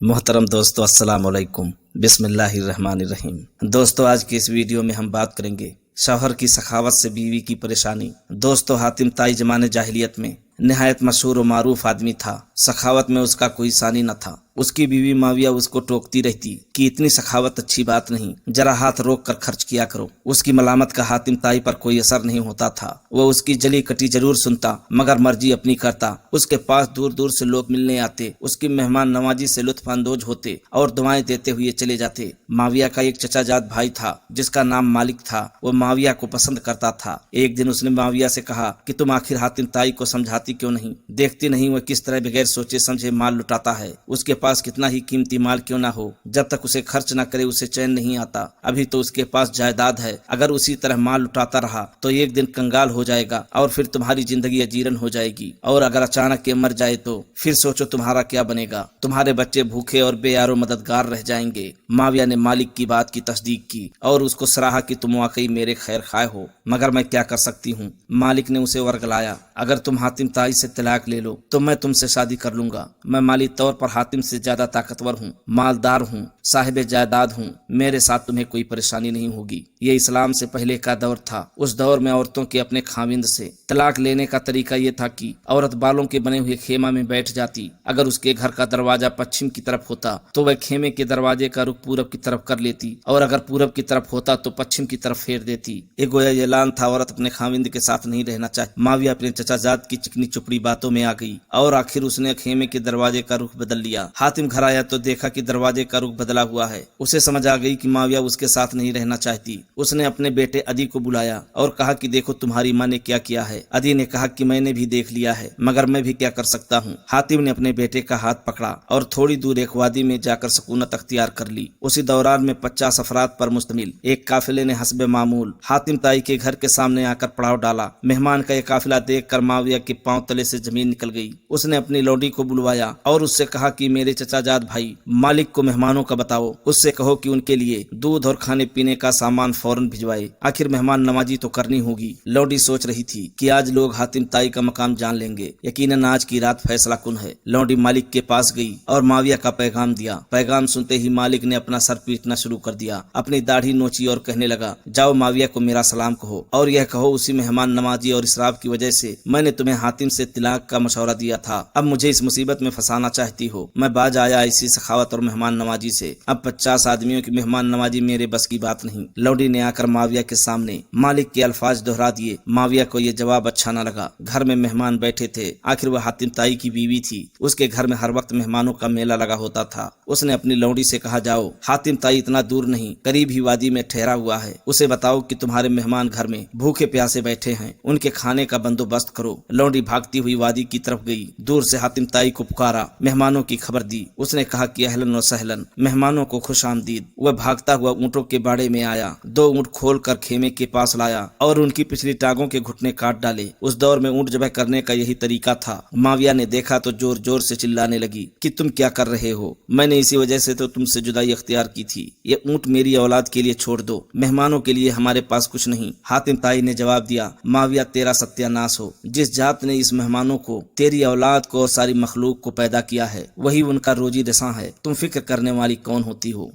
محترم دوستو، السلام علیکم۔ بسم اللہ الرحمن الرحیم۔ دوستو، آج کی اس ویڈیو میں ہم بات کریں گے شوہر کی سخاوت سے بیوی کی پریشانی۔ دوستو، حاتم طائی زمانے جاہلیت میں نہایت مشہور و معروف آدمی تھا۔ سخاوت میں اس کا کوئی ثانی نہ تھا۔ اس کی بیوی معاویہ اس کو ٹوکتی رہتی کہ اتنی سخاوت اچھی بات نہیں، ذرا ہاتھ روک کر خرچ کیا کرو۔ اس کی ملامت کا حاتم طائی پر کوئی اثر نہیں ہوتا تھا۔ وہ اس کی جلی کٹی ضرور سنتا مگر مرضی اپنی کرتا۔ اس کے پاس دور دور سے لوگ ملنے آتے، اس کی مہمان نوازی سے لطف اندوز ہوتے اور دعائیں دیتے ہوئے چلے جاتے۔ معاویہ کا ایک چچا جات بھائی تھا جس کا نام مالک تھا۔ وہ معاویہ کو پسند کرتا تھا۔ ایک دن اس نے معاویہ سے کہا کہ تم آخر حاتم طائی کو سمجھاتی کیوں نہیں؟ دیکھتی نہیں وہ کس طرح بغیر سوچے سمجھے مال لٹاتا ہے۔ اس کے پاس کتنا ہی قیمتی مال کیوں نہ ہو، جب تک اسے خرچ نہ کرے اسے چین نہیں آتا۔ ابھی تو اس کے پاس جائیداد ہے، اگر اسی طرح مال لٹاتا رہا تو ایک دن کنگال ہو جائے گا اور پھر تمہاری زندگی اجیرن ہو جائے گی، اور اگر اچانک یہ مر جائے تو پھر سوچو تمہارا کیا بنے گا۔ تمہارے بچے بھوکے اور بے یار و مددگار رہ جائیں گے۔ معاویہ نے مالک کی بات کی تصدیق کی اور اس کو سراہا کہ تم واقعی میرے خیر خواہ ہو، مگر میں کیا کر سکتی ہوں؟ مالک نے اسے ورگلایا، اگر تم حاتم طائی سے طلاق لے لو تو میں تم سے شادی کر لوں گا۔ میں مالی طور پر حاتم سے زیادہ طاقتور ہوں، مالدار ہوں، صاحب جائیداد ہوں، میرے ساتھ تمہیں کوئی پریشانی نہیں ہوگی۔ یہ اسلام سے پہلے کا دور تھا۔ اس دور میں عورتوں کے اپنے خاوند سے طلاق لینے کا طریقہ یہ تھا کہ عورت بالوں کے بنے ہوئے خیمہ میں بیٹھ جاتی۔ اگر اس کے گھر کا دروازہ پچھم کی طرف ہوتا تو وہ خیمے کے دروازے کا رخ پورب کی طرف کر لیتی، اور اگر پورب کی طرف ہوتا تو پچھم کی طرف پھیر دیتی۔ یہ گویا اعلان تھا عورت اپنے خاوند کے ساتھ نہیں رہنا چاہیے۔ معاویہ اپنے چچا زاد کی چکنی چپڑی باتوں میں آ گئی اور آخر اس نے خیمے کے دروازے کا رخ بدل لیا۔ حاتم گھر آیا تو دیکھا کہ دروازے کا رخ بدلا ہوا ہے۔ اسے سمجھ آ گئی کہ معاویہ اس کے ساتھ نہیں رہنا چاہتی۔ اس نے اپنے بیٹے عدی کو بلایا اور کہا کہ دیکھو تمہاری ماں نے کیا کیا ہے۔ عدی نے کہا کہ میں نے بھی دیکھ لیا ہے، مگر میں بھی کیا کر سکتا ہوں۔ حاتم نے اپنے بیٹے کا ہاتھ پکڑا اور تھوڑی دور ایک وادی میں جا کر سکونت اختیار کر لی۔ اسی دوران میں 50 افراد پر مشتمل ایک قافلے نے حسب معمول حاتم طائی کے گھر کے سامنے آ کر پڑاؤ ڈالا۔ مہمان کا یہ قافلہ دیکھ کر معاویہ کے پاؤں تلے سے زمین نکل گئی۔ اس نے اپنی لونڈی کو بلوایا اور اس سے کہا کہ میرے چچا جات بھائی مالک کو مہمانوں کا بتاؤ، اس سے کہو کہ ان کے لیے دودھ اور کھانے پینے کا سامان فوراً بھجوائے، آخر مہمان نوازی تو کرنی ہوگی۔ لونڈی سوچ رہی تھی کہ آج لوگ حاتم طائی کا مقام جان لیں گے، یقیناً آج کی رات فیصلہ کن ہے۔ لونڈی مالک کے پاس گئی اور معاویہ کا پیغام دیا۔ پیغام سنتے ہی مالک نے اپنا سر پیٹنا شروع کر دیا، اپنی داڑھی نوچی اور کہنے لگا، جاؤ معاویہ کو میرا سلام کہو اور یہ کہو اسی مہمان نوازی اور اسراف کی وجہ سے میں نے تمہیں حاتم سے طلاق کا مشورہ دیا تھا۔ اب مجھے اس مصیبت میں پھنسانا چاہتی ہو؟ میں باز آیا اسی سخاوت اور مہمان نوازی سے۔ اب 50 آدمیوں کی مہمان نوازی میرے بس کی بات نہیں۔ لونڈی نے آ کر معاویہ کے سامنے مالک کے الفاظ دہرا دیے۔ معاویہ کو یہ جواب اچھا نہ لگا۔ گھر میں مہمان بیٹھے تھے، آخر وہ حاتم طائی کی بیوی تھی۔ اس کے گھر میں ہر وقت مہمانوں کا میلہ لگا ہوتا تھا۔ اس نے اپنی لونڈی سے کہا، جاؤ حاتم طائی اتنا دور نہیں، قریب ہی وادی میں ٹھہرا ہوا ہے، اسے بتاؤ کہ تمہارے مہمان گھر میں بھوکے پیاسے بیٹھے ہیں، ان کے کھانے کا بندوبست کرو۔ لونڈی بھاگتی ہوئی وادی کی طرف گئی، دور سے حاتم طائی کو پکارا، مہمانوں کی خبر دی۔ اس نے کہا کہ اہلاً و سہلاً، مہمانوں کو خوش آمدید۔ وہ بھاگتا ہوا اونٹوں کے باڑے میں آیا، 2 اونٹ کھول کر خیمے کے پاس لایا اور ان کی پچھلی ٹانگوں کے گھٹنے کاٹ ڈالے۔ اس دور میں اونٹ ذبح کرنے کا یہی طریقہ تھا۔ معاویہ نے دیکھا تو زور زور سے چلانے لگی کہ تم کیا کر رہے ہو؟ میں نے اسی وجہ سے تو تم سے جدائی اختیار کی تھی۔ یہ اونٹ میری اولاد کے لیے چھوڑ دو، مہمانوں کے لیے ہمارے پاس کچھ نہیں۔ حاتم طائی نے جواب دیا، معاویہ تیرا ستیہ ناش ہو۔ جس ذات نے اس مہمانوں کو، تیری اولاد کو اور ساری مخلوق کو پیدا کیا ہے، وہی ان کا روزی رساں ہے۔ تم فکر کرنے والی کون ہوتی ہو؟